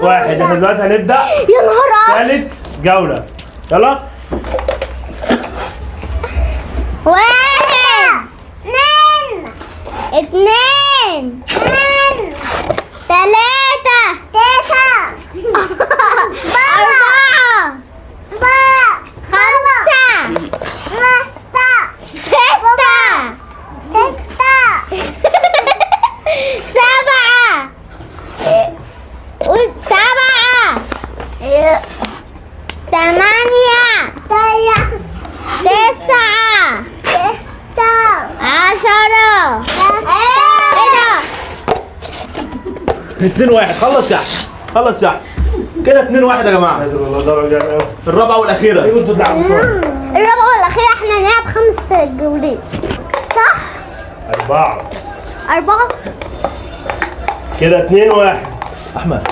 واحد. احنا دلوقتي هنبدأ يا نهار أبيض. ثالث جولة. يلا. 1 2 3 2-1. خلص يا احمد، خلص يا احمد. كده 2-1 يا جماعه. الرابعه والاخيره. ايوه انتوا تلعبوا شوية. الرابعة والأخيرة احنا نلعب 5 جولات صح؟ 4. 4 كده 2-1. احمد